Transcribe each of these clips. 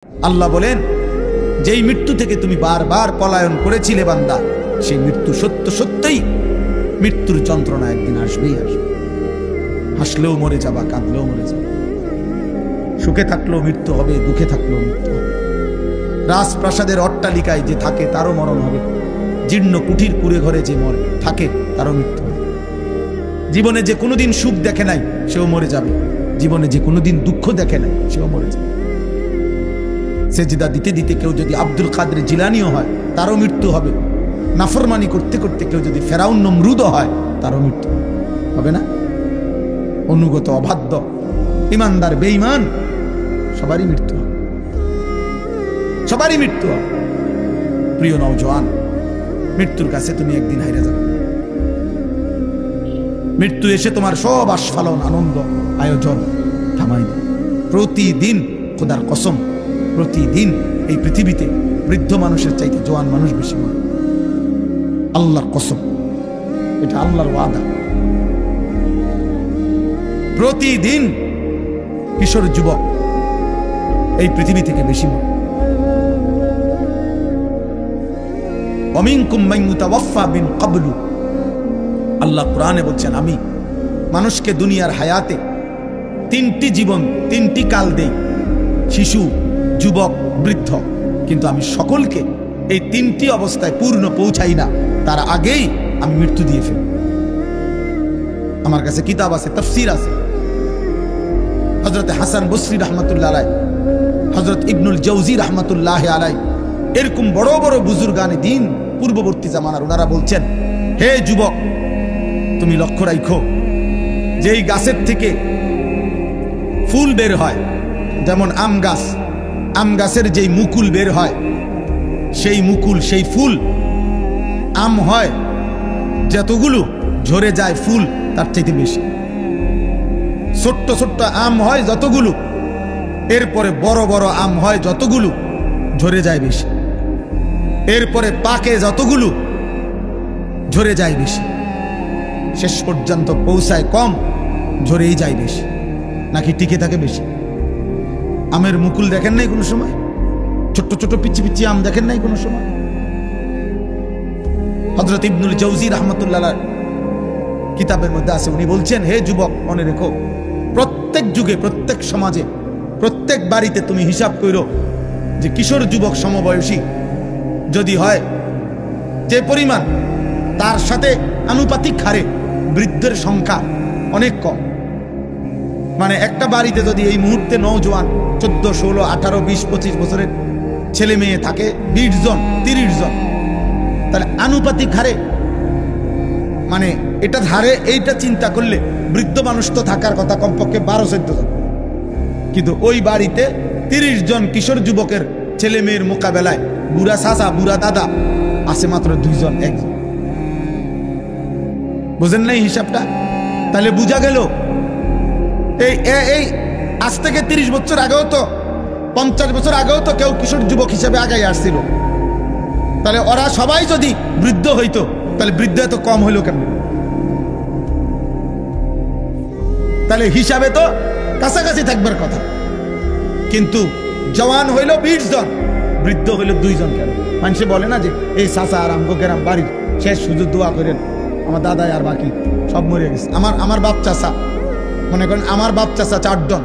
আল্লাহ বলেন, যেই মৃত্যু থেকে তুমি বারবার পলায়ন করেছিলে বান্দা, সেই মৃত্যু সত্য সত্যই মৃত্যুর যন্ত্রণা একদিন আসবেই আসবে। হাসলেও মরে যাবা, কাঁদলেও মরে যাবা, সুখে থাকলেও মৃত্যু হবে, দুঃখে থাকলেও মৃত্যু হবে। রাজপ্রাসাদের অট্টালিকায় যে থাকে তারও মরণ হবে, জীর্ণ কুঠির কুড়ে ঘরে যে মরে থাকে তারও মৃত্যু হবে। জীবনে যে কোনোদিন সুখ দেখে নাই সেও মরে যাবে, জীবনে যে কোনোদিন দুঃখ দেখে নাই সেও মরে যাবে। সেজদা দিতে দিতে কেউ যদি আব্দুল কাদের জিলানিও হয় তারও মৃত্যু হবে। নাফরমানি করতে করতে কেউ যদি ফেরাউন নমরুদও হয় তারও মৃত্যু হবে না? অনুগত অবাধ্য ইমানদার বেঈমান সবারই মৃত্যু হবে, সবারই মৃত্যু হবে। প্রিয় নওজোয়ান, মৃত্যুর কাছে তুমি একদিন হারিয়ে যাবে। মৃত্যু এসে তোমার সব আস্ফালন আনন্দ আয়োজন থামাই দেবে। প্রতিদিন খোদার কসম, প্রতিদিন এই পৃথিবীতে বৃদ্ধ মানুষের চাইতে জওয়ান মানুষ বেশি মরে। আল্লাহর কসম, এটা আল্লাহর ওয়াদা। প্রতিদিন কিশোর যুবক এই পৃথিবী থেকে বেশি মরে। ওয়ামিনকুম মান ইউতাওয়াফা মিন ক্বাবলু, আল্লাহ কোরআনে বলছেন, আমি মানুষকে দুনিয়ার হায়াতে তিনটি জীবন, তিনটি কাল দেই, শিশু, যুবক, বৃদ্ধ। কিন্তু আমি সকলকে এই তিনটি অবস্থায় পূর্ণ পৌঁছাই না, তার আগেই আমি মৃত্যু দিয়ে ফেলি। আমার কাছে কিতাব আছে, তাফসীর আছে। হযরত হাসান বসরি রাহমাতুল্লাহ আলাইহি, হযরত ইবনুল জাওজি রাহমাতুল্লাহ আলাইহি, এরকম বড় বড় বুজুর্গানে দিন পূর্ববর্তী জামানার ওনারা বলছেন, হে যুবক, তুমি লক্ষ্য রাখো, যেই গাছের থেকে ফুল বের হয়, যেমন আম গাছ, আম গাছের যেই মুকুল বের হয়, সেই মুকুল, সেই ফুল, আম হয় যতগুলো, ঝরে যায় ফুল তার চাইতে বেশি। ছোট্ট ছোট্ট আম হয় যতগুলো, এরপরে বড় বড় আম হয় যতগুলো, ঝরে যায় বেশি। এরপরে পাকে যতগুলো, ঝরে যায় বেশি। শেষ পর্যন্ত পৌঁছায় কম, ঝরেই যায় বেশি। নাকি টিকে থাকে বেশি? আমের মুকুল দেখেন নাই কোনো সময়? ছোট্ট ছোট্ট পিচ্ছি পিচ্ছি আম দেখেন নাই কোনো সময়? হযরত ইবনুল জাওজি রাহমাতুল্লাহ কিতাবের মধ্যে আছে, উনি বলছেন, হে যুবক, মনে রেখো, প্রত্যেক যুগে, প্রত্যেক সমাজে, প্রত্যেক বাড়িতে তুমি হিসাব করো যে কিশোর যুবক সমবয়সী যদি হয় যে পরিমাণ, তার সাথে আনুপাতিক হারে বৃদ্ধের সংখ্যা অনেক কম। মানে একটা বাড়িতে যদি এই মুহূর্তে নওজোয়ান 14, 16, 18, 20, 25 বছরের ছেলে মেয়ে থাকে 20 জন, 30 জন, তাহলে আনুপাতিক হারে, মানে এটা ধারে, এইটা চিন্তা করলে বৃদ্ধ মানুষ তো থাকার কথা কমপক্ষে 12-14 জন। কিন্তু ওই বাড়িতে 30 জন কিশোর যুবকের ছেলে মেয়ের মোকাবেলায় বুড়া চাচা, বুড়া দাদা আছে মাত্র 2 জন, 1 জন। বুঝেন নাই হিসাবটা? তাহলে বুঝা গেল এই আজ থেকে 30 বছর আগেও তো, 50 বছর আগেও তো কেউ কিশোর যুবক হিসেবে আগাই আসছিল। তাহলে ওরা সবাই যদি বৃদ্ধ হইতো, তাহলে বৃদ্ধ এত কম হইলো কেমন? তাহলে হিসাবে তো কাছাকাছি থাকবার কথা। কিন্তু জওয়ান হইল 20 জন, বৃদ্ধ হইল 2 জন। কেন? মানুষে বলে না যে এই চাচা আর আমগো গ্রাম বাড়ির শেষ সুযোগ দোয়া করেন, আমার দাদা আর বাকি সব মরে গেছে। আমার বাপ চাচা, মনে করেন আমার বাপ চাচা 4 জন,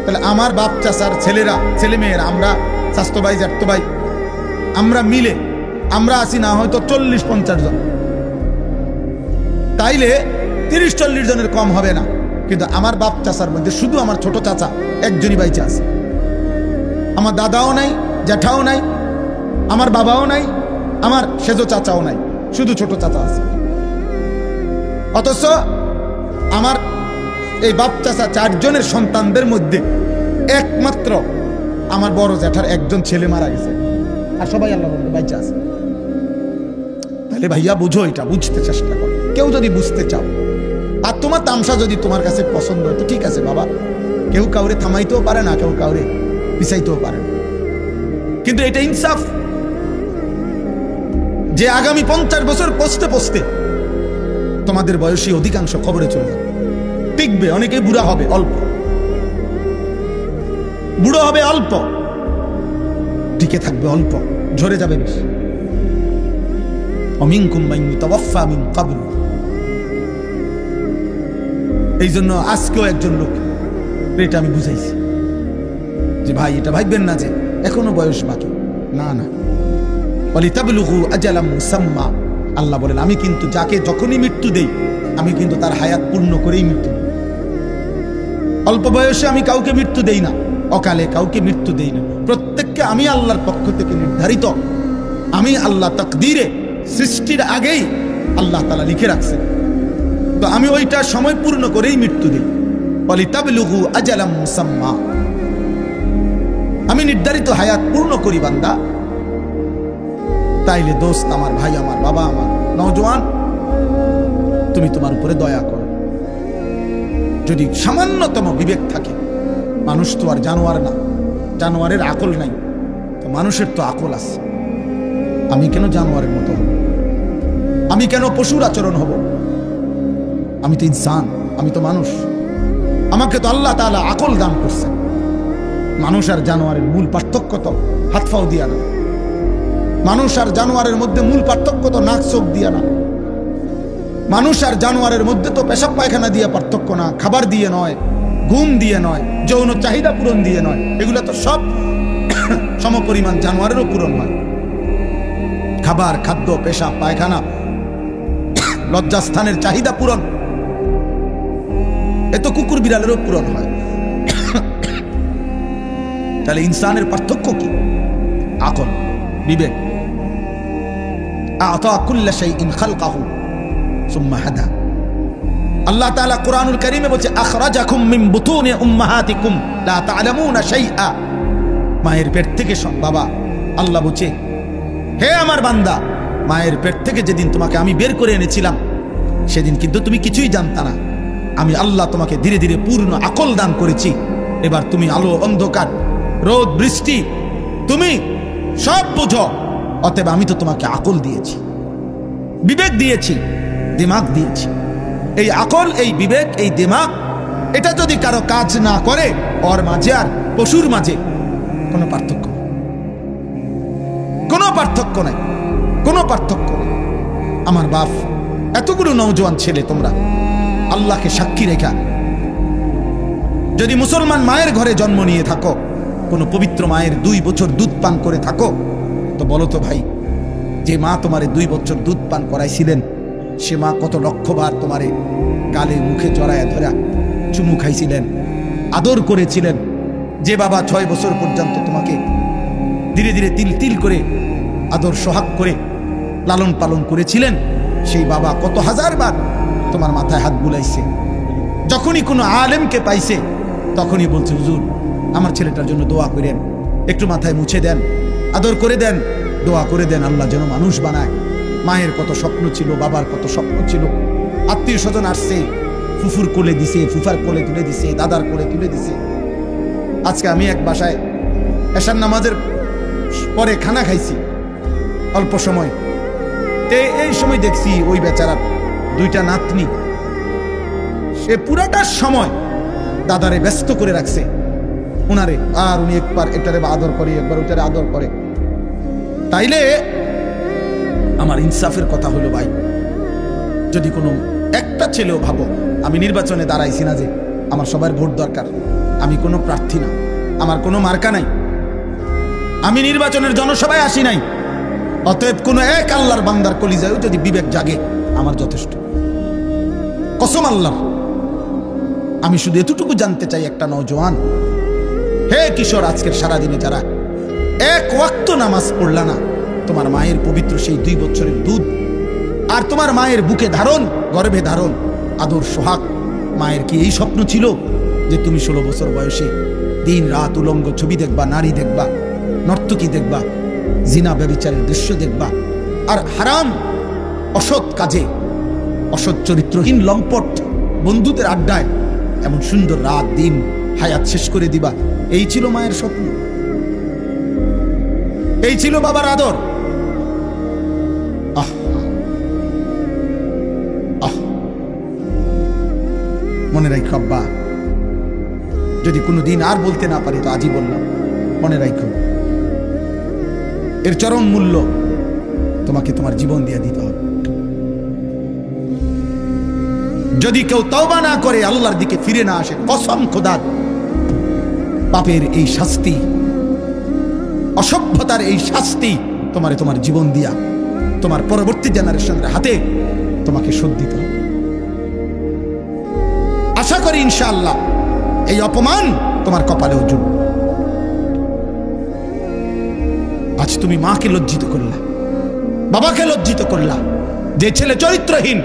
তাহলে আমার বাপ চাচার ছেলেরা, ছেলে মেয়েরা, আমরা স্বাস্থ্য ভাই, জ্যাঠতো ভাই, আমরা মিলে আমরা আছি না হয়তো 40-50 জন। তাইলে 30-40 জনের কম হবে না। কিন্তু আমার বাপ চাচার মধ্যে শুধু আমার ছোট চাচা একজনই বাইচে আছে। আমার দাদাও নাই, জ্যাঠাও নাই, আমার বাবাও নাই, আমার সেজো চাচাও নাই, শুধু ছোট চাচা আছে। অথচ আমার এই বাপ চাচা 4 জনের সন্তানদের মধ্যে একমাত্র আমার বড় জ্যাঠার 1 জন ছেলে মারা গেছে, আর সবাই আল্লাহর রহমতে বাইচে আছে। তাহলে ভাইয়া বুঝো, এটা বুঝতে চেষ্টা করো। কেউ যদি বুঝতে চাও, আর তোমার তামসা যদি তোমার কাছে পছন্দ হয় তো ঠিক আছে বাবা, কেউ কাউরে থামাইতেও পারে না, কেউ কাউরে পিছাইতেও পারে না। কিন্তু এটা ইনসাফ যে আগামী 50 বছর পৌঁছতে পৌঁছতে তোমাদের বয়সী অধিকাংশ কবরে চলে যাবে, টিকবে। অনেকেই বুড়া হবে অল্প, বুড়ো হবে অল্প, টিকে থাকবে অল্প, ঝরে যাবে বেশি। অমিনকুম মান ইউতাওয়াফা মিন ক্বাবল। এই জন্য আজকেও একজন লোক, এটা আমি বুঝাইছি যে ভাই এটা ভাববেন না যে এখনো বয়স বাকি, না না। ওয়ালিতাবলুগু আজালাম মুসাম্মা, আল্লাহ বলেন আমি কিন্তু যাকে যখনই মৃত্যু দেই আমি কিন্তু তার হায়াত পূর্ণ করেই মৃত্যু দেই। অল্প বয়সে আমি কাউকে মৃত্যু দেই না, অকালে কাউকে মৃত্যু দেই না। প্রত্যেককে আমি আল্লাহর পক্ষ থেকে নির্ধারিত, আমি আল্লাহ তাকদীরে সৃষ্টির আগেই আল্লাহ তাআলা লিখে রাখছেন, তো আমি ওইটা সময় পূর্ণ করেই মৃত্যু দেই। ওয়ালিতাবলুগু আজালাম মুসাম্মা, আমি নির্ধারিত হায়াত পূর্ণ করি বান্দা। তাইলে দোস্ত আমার, ভাই আমার, বাবা আমার, নওজোয়ান, তুমি তোমার উপরে দয়া করো। যদি সামান্যতম বিবেক থাকে, মানুষ তো আর জানোয়ার না, জানোয়ারের আকল নাই, তো মানুষের তো আকল আছে। আমি কেন জানোয়ারের মতো হব? আমি কেন পশুর আচরণ হব? আমি তো ইনসান, আমি তো মানুষ। আমাকে তো আল্লাহ তাআলা আকল দান করছে। মানুষ আর জানোয়ারের মূল পার্থক্য তো হাত পাও দিয়া না। মানুষ আর জানোয়ারের মধ্যে মূল পার্থক্য তো নাক চোখ দিয়া না। মানুষ আর জানোয়ারের মধ্যে তো পেশাব পায়খানা দিয়ে পার্থক্য না, খাবার দিয়ে নয়, ঘুম দিয়ে নয়, যৌন চাহিদা পূরণ দিয়ে নয়। এগুলো তো সব সমপরিমাণ জানোয়ারেরও পূরণ হয়। খাবার, খাদ্য, পেশাব পায়খানা, লজ্জাস্থানের চাহিদা পূরণ, এ তো কুকুর বিড়ালেরও পূরণ হয়। তাহলে ইনসানের পার্থক্য কি? আকল, বিবেক। আ'তা কুল্লা শাইইন খালকাহু সুম্মা হাদা। আল্লাহ তাআলা কুরআনুল কারীমে বলছে আখরাজাকুম মিন বুতুনি উম্মাহাতিকুম লা তা'লামুনা শাইআ। মায়ের পেট থেকে, বাবা আল্লাহ বলছে হে আমার বান্দা, মায়ের পেট থেকে যেদিন তোমাকে আমি বের করে এনেছিলাম সেদিন কিন্তু তুমি কিছুই জানতা না। আমি আল্লাহ তোমাকে ধীরে ধীরে পূর্ণ আকল দান করেছি। এবার তুমি আলো অন্ধকার, রোদ বৃষ্টি, তুমি সব বুঝো। অতএব আমি তো তোমাকে আকল দিয়েছি, বিবেক দিয়েছি, দিমাগ দিয়েছি। এই আকল, এই বিবেক, এই দিমাগ, এটা যদি কারো কাজ না করে, ওর মাঝে আর পশুর মাঝে কোনো পার্থক্য, কোনো পার্থক্য নাই, কোনো পার্থক্য নেই। আমার বাপ, এতগুলো নওজোয়ান ছেলে, তোমরা আল্লাহকে সাক্ষী রেখা যদি মুসলমান মায়ের ঘরে জন্ম নিয়ে থাকো, কোনো পবিত্র মায়ের 2 বছর দুধ পান করে থাকো, তো বলো তো ভাই, যে মা তোমারে 2 বছর দুধ পান করাইছিলেন, সে মা কত লক্ষবার তোমারে গালে মুখে জড়ায় ধরা চুমু খাইছিলেন, আদর করেছিলেন। যে বাবা 6 বছর পর্যন্ত তোমাকে ধীরে ধীরে তিল তিল করে আদর সোহাগ করে লালন পালন করেছিলেন, সেই বাবা কত হাজারবার তোমার মাথায় হাত বুলাইছে। যখনই কোনো আলেমকে পাইছে তখনই বলছে, হুজুর আমার ছেলেটার জন্য দোয়া করেন, একটু মাথায় মুছে দেন, আদর করে দেন, দোয়া করে দেন, আল্লাহ যেন মানুষ বানায়। মায়ের কত স্বপ্ন ছিল, বাবার কত স্বপ্ন ছিল। আত্মীয় স্বজন আসছে, ফুফুর কোলে দিছে, ফুফার কোলে তুলে দিছে, দাদার কোলে তুলে দিছে। আজকে আমি এক বাসায় এশার নামাজের পরে খানা খাইছি অল্প সময়, এই সময় দেখছি ওই বেচারার 2টা নাতনি, সে পুরাটা সময় দাদারে ব্যস্ত করে রাখছে উনারে, আর উনি একবার এটারে আদর করে, একবার ওইটারে আদর করে। তাইলে আমার ইনসাফের কথা হলো ভাই, যদি কোনো একটা ছেলেও ভাবো, আমি নির্বাচনে দাঁড়াইছি না যে আমার সবার ভোট দরকার, আমি কোনো প্রার্থী না, আমার কোনো মার্কা নাই, আমি নির্বাচনের জনসভায় আসি নাই, অতএব কোনো এক আল্লাহর বান্দার কলিজায় যদি বিবেক জাগে আমার যথেষ্ট। কসম আল্লাহ, আমি শুধু এতটুকু জানতে চাই, একটা নওজোয়ান, হে কিশোর, আজকের সারাদিনে যারা 1 ওয়াক্ত নামাজ পড়লা না, তোমার মায়ের পবিত্র সেই 2 বছরের দুধ আর তোমার মায়ের বুকে ধারণ, গর্ভে ধারণ, আদর সোহাগ, মায়ের কি এই স্বপ্ন ছিল যে তুমি 16 বছর বয়সে দিন রাত উলঙ্গ ছবি দেখবা, নারী দেখবা, নর্তকী দেখবা, জিনা ব্যভিচারের দৃশ্য দেখবা, আর হারাম অসৎ কাজে, অসৎ চরিত্রহীন লম্পট বন্ধুদের আড্ডায় এমন সুন্দর রাত দিন হায়াত শেষ করে দিবা? এই ছিল মায়ের স্বপ্ন, এই ছিল বাবার আদর। আহ আহ মনে রাখো আব্বা, যদি কোনোদিন আর বলতে না পারি তো আজই বললাম, মনে রাখো এর চরম মূল্য তোমাকে তোমার জীবন দিয়ে দিতে হবে। যদি কেউ তওবা না করে, আল্লাহর দিকে ফিরে না আসে, কসম খোদার, পাপের এই শাস্তি, অসভ্যতার এই শাস্তি তোমারে তোমার জীবন দিয়া তোমার পরবর্তী জেনারেশনের হাতে তোমাকে শোধ দিতে হবে। আশা করি ইনশাআল্লাহ এই অপমান তোমার কপালেও জুটবে। আজ তুমি মাকে লজ্জিত করলা, বাবাকে লজ্জিত করলা। যে ছেলে চরিত্রহীন,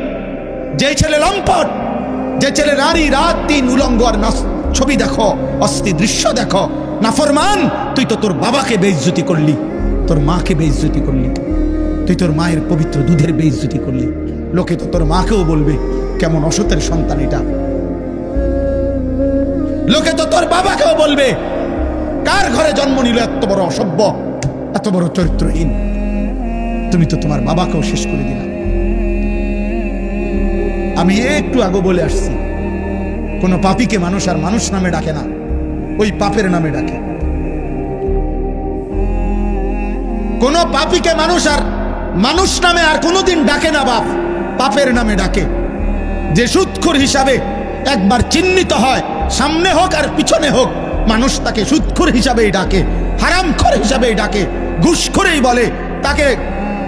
যে ছেলে লম্পট, যে ছেলে নারী রাত দিন উলঙ্গ আর ছবি দেখো, অস্থির দৃশ্য দেখো, নাফরমান, তুই তো তোর বাবাকে বেইজ্জতি করলি, তোর মাকে বেইজ্জতি করলি, তুই তোর মায়ের পবিত্র দুধের বেইজ্জতি করলি। লোকে তো তোর মাকেও বলবে কেমন অসতের সন্তান এটা। লোকে তো তোর বাবাকেও বলবে কার ঘরে জন্ম নিল এত বড় অসভ্য, এত বড় চরিত্রহীন। তুমি তো তোমার বাবাকেও শেষ করে দিলা। আমি একটু আগে বলে আসছি, কোন পাপীকে মানুষ আর মানুষ নামে ডাকে না, ওই পাপের নামে ডাকে। কোন পাপীকে মানুষ আর মানুষ নামে আর কোনোদিন ডাকে না, বাপ পাপের নামে ডাকে। যে সুদখোর হিসাবে একবার চিহ্নিত হয়, সামনে হোক আর পিছনে হোক, মানুষ তাকে সুদখোর হিসাবেই ডাকে, হারামখোর হিসাবেই ডাকে, ঘুষখোরেই বলে, তাকে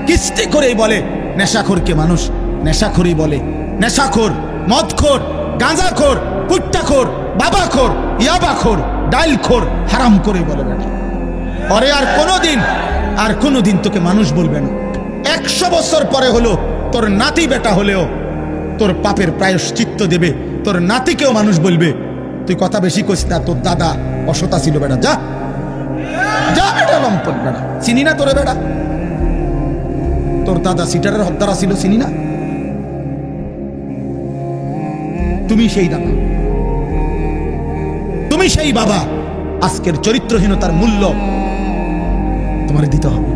কিস্তি করেই বলে। নেশাখোরকে মানুষ নেশাখোরই বলে। নেশাখোর, মদখোর, গাঁজাখোর, কুট্টাখোর, বাবাখোর, ইয়াবাখোর, ডাইলখোর, হারাম করে বলে বেটা। পরে আর কোনোদিন তোকে মানুষ বলবে না। 100 বছর পরে হলো তোর নাতি বেটা হলেও তোর পাপের প্রায়শ্চিত্ত দেবে, তোর নাতিকেও মানুষ বলবে। তুই কথা বেশি করিস না, তোর দাদা অসতা ছিল বেটা, যা যা বেটা, লম্পট বেটা, চিনি না তোরে বেটা, তোর দাদা সিটারের হদ্দারা ছিল, চিনি না। তুমি সেই দাদা, তুমি সেই বাবা। আজকের চরিত্রহীনতার মূল্য তোমার দিতে হবে,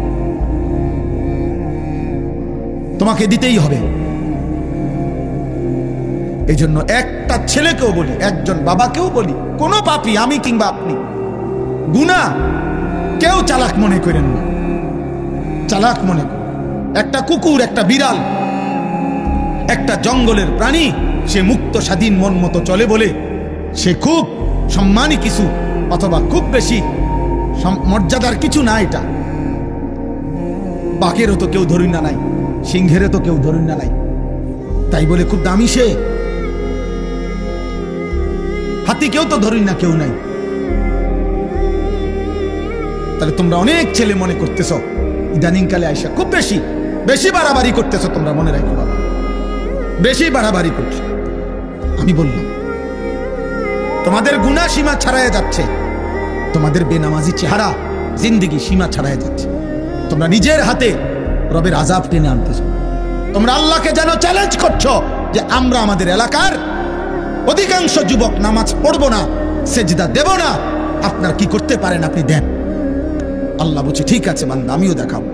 তোমাকে দিতেই হবে। এই জন্য একটা ছেলেকেও বলি, একজন বাবাকেও বলি, কোন পাপী, আমি কিংবা আপনি, গুনাহ কেউ চালাক মনে করেন না, চালাক মনে করেন। একটা কুকুর, একটা বিড়াল, একটা জঙ্গলের প্রাণী, সে মুক্ত স্বাধীন মন মতো চলে বলে সে খুব সম্মানী কিছু, অথবা খুব বেশি মর্যাদার কিছু না। এটা বাঘেরও তো কেউ ধরুন না নাই, সিংহেরও তো কেউ ধরুন না নাই, তাই বলে খুব দামি সে। হাতি কেউ তো ধরুন না কেউ নাই। তাহলে তোমরা অনেক ছেলে মনে করতেছ ইদানিং কালে আইসা খুব বেশি বাড়াবাড়ি করতেছ। তোমরা মনে রাখো বাবা, বেশি বাড়াবাড়ি করছো। আমি বললাম তোমাদের গুনাহ সীমা ছাড়াইয়া যাচ্ছে, তোমাদের বেনামাজি চেহারা জিন্দেগি সীমা ছাড়াইয়া যাচ্ছে। তোমরা নিজের হাতে রবের আযাব টেনে আনতেছ। তোমরা আল্লাহকে যেন চ্যালেঞ্জ করছো যে আমরা আমাদের এলাকার অধিকাংশ যুবক নামাজ পড়বো না, সেজদা দেব না, আপনার কি করতে পারেন আপনি দেন। আল্লাহ বলছে ঠিক আছে বান্দা, আমিও দেখাবো।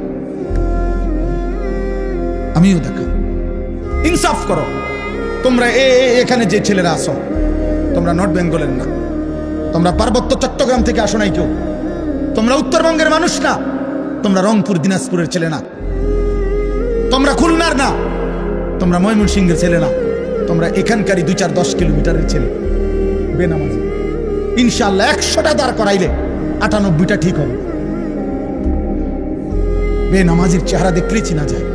ইনসাফ করো। তোমরা এখানে যে ছেলেরা আসো, তোমরা নর্থ বেঙ্গলের না, তোমরা পার্বত্য চট্টগ্রাম থেকে আসো নাই কেউ, তোমরা উত্তরবঙ্গের মানুষ না, তোমরা রংপুর দিনাজপুরের ছেলে না, তোমরা খুলনার না, তোমরা ময়মনসিংহের ছেলে না, তোমরা এখানকারই 2-4-10 কিলোমিটারের ছেলে। বেনামাজি ইনশাআল্লাহ 100টা দাঁড় করাইলে 98টা ঠিক হবে। বেনামাজির চেহারা দেখলেই চিনা যায়।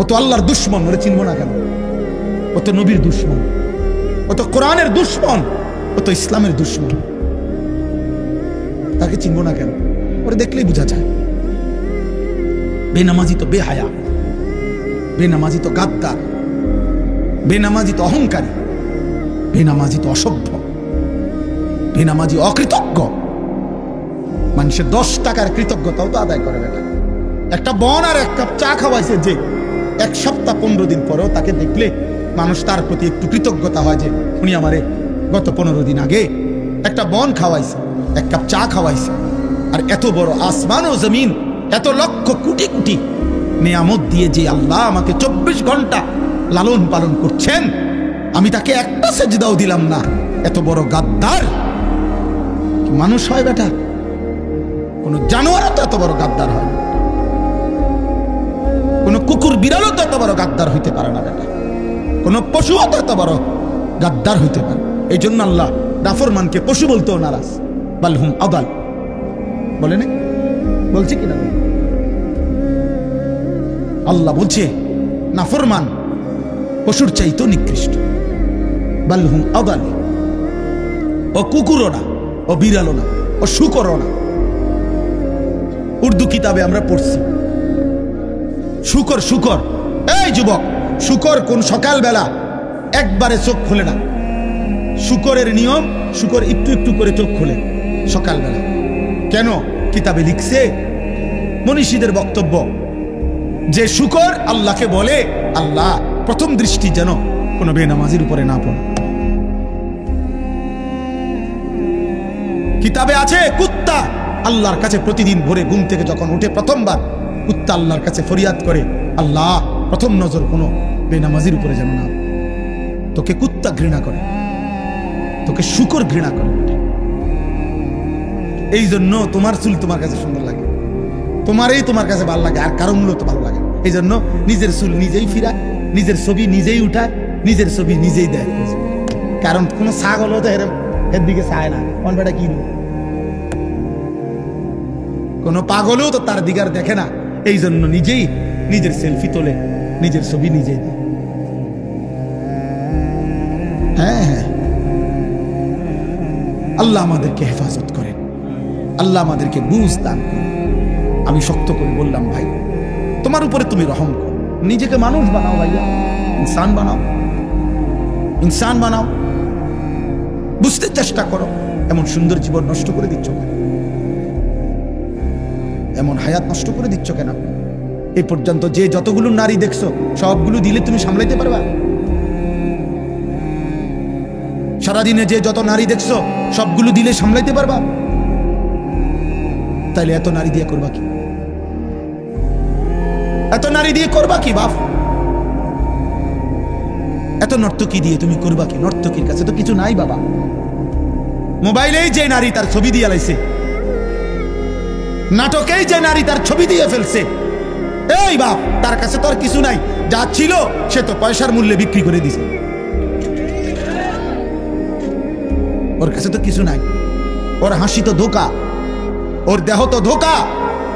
ও তো আল্লাহর দুশ্মন, ওরে চিনবো না কেন? ও তো নবীর দুশ্মন, ও তো কোরআনের দুশ্মন, ও তো ইসলামের দুশ্মন। তাকে চিনবো না কেন? ওরে দেখলেই বোঝা যায়। বেনামাজি তো বেহায়া, বেনামাজি তো গাদ্দার, বেনামাজি তো অহংকারী, বেনামাজি তো অসভ্য, বেনামাজি অকৃতজ্ঞ। মানুষের 10 টাকার কৃতজ্ঞতাও তো আদায় করে বেটা। একটা বন আর 1 কাপ চা খাওয়াইছে যে 1 সপ্তাহ 15 দিন পরেও তাকে দেখলে মানুষ তার প্রতি একটু কৃতজ্ঞতা হয় যে উনি আমারে গত 15 দিন আগে একটা বন খাওয়াইছে, 1 কাপ চা খাওয়াইছে। আর এত বড় আসমান ও জমিন, এত লক্ষ কোটি কোটি নিয়ামত দিয়ে যে আল্লাহ আমাকে 24 ঘন্টা লালন পালন করছেন, আমি তাকে একটা সেজদাও দিলাম না। এত বড় গাদ্দার মানুষ হয় বেটা? কোন জানোয়ারও তো এত বড় গাদ্দার হয় না। কোন কুকুর বিড়ালও তত বড় গাদ্দার হইতে পারে না বেটা, কোন পশুও তত বড় গাদ্দার হইতে পারে। এই জন্য আল্লাহ নাফরমানকে পশু বলতেও নারাজ। বালহুম আদাল বলে না, বলছে কিনা? আল্লাহ বলছে নাফরমান পশুর চাইতেও নিকৃষ্ট। বালহুম আদাল, ও কুকুরও না, ও বিড়ালও না, ও শুকরও না। উর্দু কিতাবে আমরা পড়ছি শুকর, শুকর। এই যুবক, শুকর কোন সকালবেলা একবারে চোখ খোলে না। শুকরের নিয়ম, শুকর একটু একটু করে চোখ খোলে সকালবেলা। কেন? কিতাবে লিখছে, মনীষীদের বক্তব্য, যে শুকর আল্লাহকে বলে, আল্লাহ প্রথম দৃষ্টি যেন কোনো বেনামাজির উপরে না পড়ে। কিতাবে আছে কুত্তা আল্লাহর কাছে প্রতিদিন ভোরে ঘুম থেকে যখন উঠে প্রথমবার কুত্তা আল্লাহর কাছে ফরিয়াদ করে, আল্লাহ প্রথম নজর কোনো বেনামাজির উপরে যেন না। তোকে কুত্তা ঘৃণা করে, তোকে শুকর ঘৃণা করে। এই জন্য তোমার চুল তোমার কাছে সুন্দর লাগে, তোমারই তোমার কাছে ভালো লাগে, আর কারো মূলত ভালো লাগে। এই জন্য নিজের চুল নিজেই ফিরায়, নিজের ছবি নিজেই উঠায়, নিজের ছবি নিজেই দেয়। কারণ কোনো ছাগলও তো এর দিকে চায় না, অনবেটা কি কোনো পাগলও তো তার দিকে আর দেখে না। এই জন্য নিজেই নিজের সেলফি তোলে, নিজের ছবি নিজেই দেয়। হ্যাঁ হ্যাঁ, আল্লাহ আমাদেরকে হেফাজত করেন, আল্লাহ আমাদেরকে বুঝ দান করেন। আমি শক্ত করে বললাম, ভাই তোমার উপরে তুমি রহম করো, নিজেকে মানুষ বানাও ভাইয়া, ইনসান বানাও, ইনসান বানাও, বুঝতে চেষ্টা করো। এমন সুন্দর জীবন নষ্ট করে দিচ্ছ কেন? এমন হায়াত নষ্ট করে দিচ্ছ কেন? এই পর্যন্ত যে যতগুলো নারী দেখছো সবগুলো দিলে তুমি সামলাইতে পারবা? সারাদিনে যে যত নারী দেখছো সবগুলো দিলে সামলাইতে পারবা? তাইলে এত নারী দিয়ে করবা কি? এত নারী দিয়ে করবা কি বাপ? এত নর্তকী দিয়ে তুমি করবা কি? নর্তকীর কাছে তো কিছু নাই বাবা। মোবাইলেই যে নারী তার ছবি দিয়ে লাইছে, নাটকেই যে নারী তার ছবি দিয়ে ফেলছে, এই বাপ তার কাছে তো আর কিছু নাই। যা ছিল সে তো পয়সার মূল্যে বিক্রি করে দিছে, ওর কাছে তো কিছু নাই। ওর হাসি তো ধোকা, ওর দেহ তো ধোকা,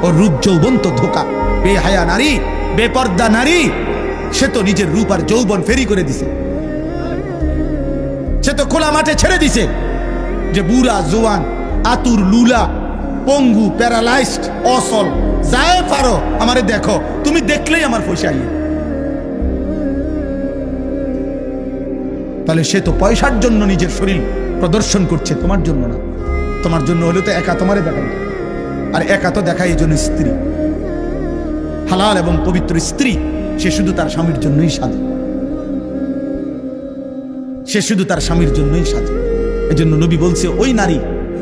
ওর রূপ যৌবন তো ধোকা। বেহায়া নারী, বেপর্দা নারী, সে তো নিজের রূপ আর যৌবন ফেরি করে দিছে। সে তো খোলা মাঠে ছেড়ে দিছে যে বুড়া জোয়ান, আতুর, লুলা, পঙ্গু, প্যারালাইজড, অসল, যায় পারো আমারে দেখো, তুমি দেখলেই আমার পয়সা। তাহলে সে তো পয়সার জন্য নিজের শরীর প্রদর্শন করছে, তোমার জন্য না। তোমার জন্য হলে তো একা তোমারে দেখাই, আর একা তো দেখাই এই জন্য স্ত্রী, হালাল এবং পবিত্র স্ত্রী, সে শুধু তার স্বামীর জন্যই সাজে, সে শুধু তার স্বামীর জন্যই সাজে। এই জন্য নবী বলছে, ওই নারী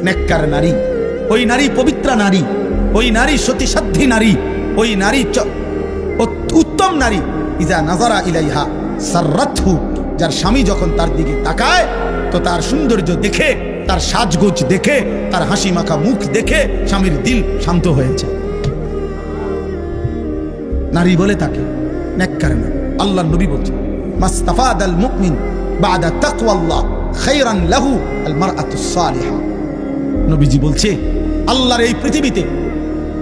নেককার নারী, ওই নারী পবিত্রা নারী, ওই নারী সতীসাধ্যী নারী, ওই নারী উত্তম নারী। ইজা নাজারা ইলাইহা সাররাতহু, যার স্বামী যখন তার দিকে তাকায় তো তার সৌন্দর্য দেখে, তার সাজগোজ দেখে, তার হাসি মাখা মুখ দেখে স্বামীর দিল শান্ত হয়েছে। নারী বলে তাকে নেককার নারী। আল্লাহর নবী বলছেন, মাস্তাফাদাল মুমিন বাদা তাকওয়াল্লাহ খায়রান লাহু আল মারআতুস সালিহা। নবীজি বলছে, আল্লাহর এই পৃথিবীতে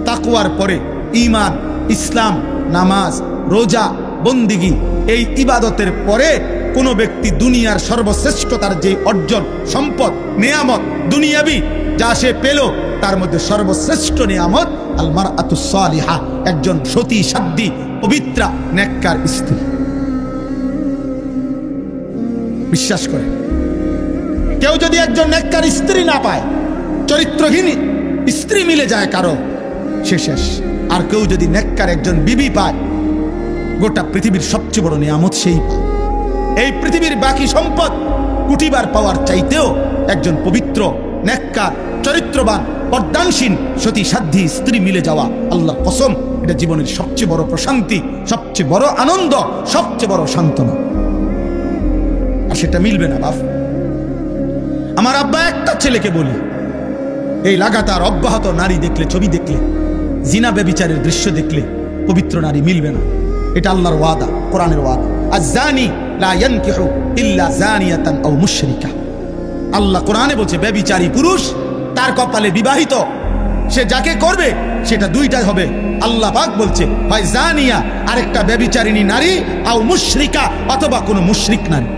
তাকওয়ার পরে ঈমান, ইসলাম, নামাজ, রোজা, বন্দিগি, এই ইবাদতের পরে কোন ব্যক্তি দুনিয়ার সর্বশ্রেষ্ঠতার যে অর্জন, সম্পদ, নেয়ামত, দুনিয়াবি যা সে পেল, তার মধ্যে সর্বশ্রেষ্ঠ নেয়ামত আল মারআতুস সালিহা, একজন সতী সাধ্যী পবিত্রা নেককার স্ত্রী। বিশ্বাস করে কেউ যদি একজন নেককার স্ত্রী না পায়, চরিত্রহীন স্ত্রী মিলে যায় কারো, সে শেষ। আর কেউ যদি নেককার একজন বিবি পায়, গোটা পৃথিবীর সবচেয়ে বড় নিয়ামত সেই পায়। এই পৃথিবীর বাকি সম্পদ কুটিবার পাওয়ার চাইতেও একজন পবিত্র, নেককার, চরিত্রবান, পর্দানসীন, সতী সাধ্যী স্ত্রী মিলে যাওয়া, আল্লাহর কসম, এটা জীবনের সবচেয়ে বড় প্রশান্তি, সবচেয়ে বড় আনন্দ, সবচেয়ে বড় সান্ত্বনা। আর সেটা মিলবে না বাপ। আমার আব্বা একটা ছেলেকে বলি, এই লাগাতার অব্যাহত নারী দেখলে, ছবি দেখলে, জিনা ব্যভিচারের দৃশ্য দেখলে পবিত্র নারী মিলবে না। এটা আল্লাহর ওয়াদা, কোরআনের ওয়াদা। আয-যানি লা ইয়ানকিহু ইল্লা যানিয়াতান আও মুশরিকা। আল্লাহ কোরআনে বলছে ব্যভিচারী পুরুষ তার কপালে বিবাহিত, সে যাকে করবে সেটা দুইটাই হবে। আল্লাহ পাক বলছে হয় জানিয়া আরেকটা ব্যভিচারিণী নারী, আও মুশরিকা অথবা কোনো মুশরিক নারী।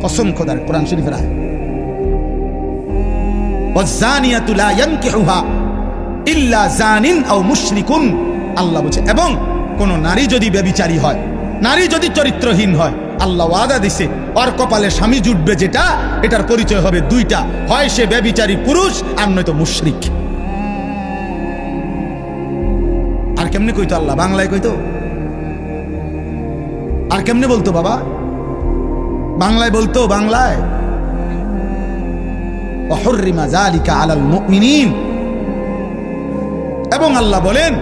কসম খোদার, কোরআন শরীফের আয়াত। ওয়াজ-জানিয়াতু লা ইয়ানকিহুহা ইল্লা জানিন আও মুশরিকুন। আল্লাহ বলছে এবং কোন নারী যদি ব্যভিচারী হয়, নারী যদি চরিত্রহীন হয়, আল্লাহ ওয়াদা দিছে ওর কপালে স্বামী জুটবে যেটা, এটার পরিচয় হবে দুইটা, হয় সে ব্যভিচারী পুরুষ আর নয়তো মুশরিক। আর কেমনে কইতো আল্লাহ? বাংলায় কইতো? আর কেমনে বলতো বাবা? বাংলায় বলতো, বাংলায় ওয়াহুররিমা যালিকা আলাল মুমিনিন। এবং আল্লাহ বলেন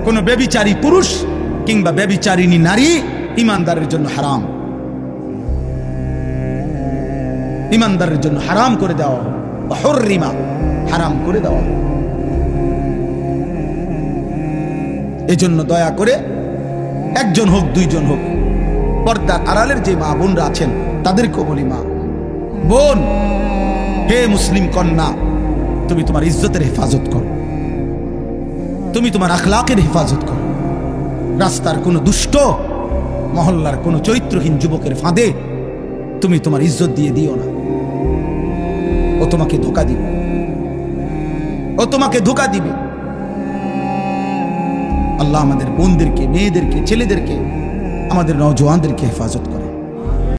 কোন ব্যভিচারী পুরুষ কিংবা ব্যভিচারিণী নারী ঈমানদারের জন্য হারাম, ঈমানদারের জন্য হারাম করে দেওয়া, ওয়াহুররিমা হারাম করে দেওয়া। এজন্য দয়া করে একজন হোক দুইজন হোক, পর্দার আড়ালের যে মা বোনরা আছেন তাদেরকেও বলি, মা বোন, হে মুসলিম কন্যা, তুমি তোমার ইজ্জতের হেফাজত করো, তুমি তোমার আখলাকের হেফাজত করো। রাস্তার কোনো দুষ্ট, মহল্লার কোনো চরিত্রহীন যুবকের ফাঁদে তুমি তোমার ইজ্জত দিয়ে দিও না। ও তোমাকে ধোঁকা দিবে, ও তোমাকে ধোঁকা দিবে। আল্লাহ আমাদের বোনদেরকে, মেয়েদেরকে, ছেলেদেরকে, আমাদের নওজওয়ানদেরকে হেফাজত করে।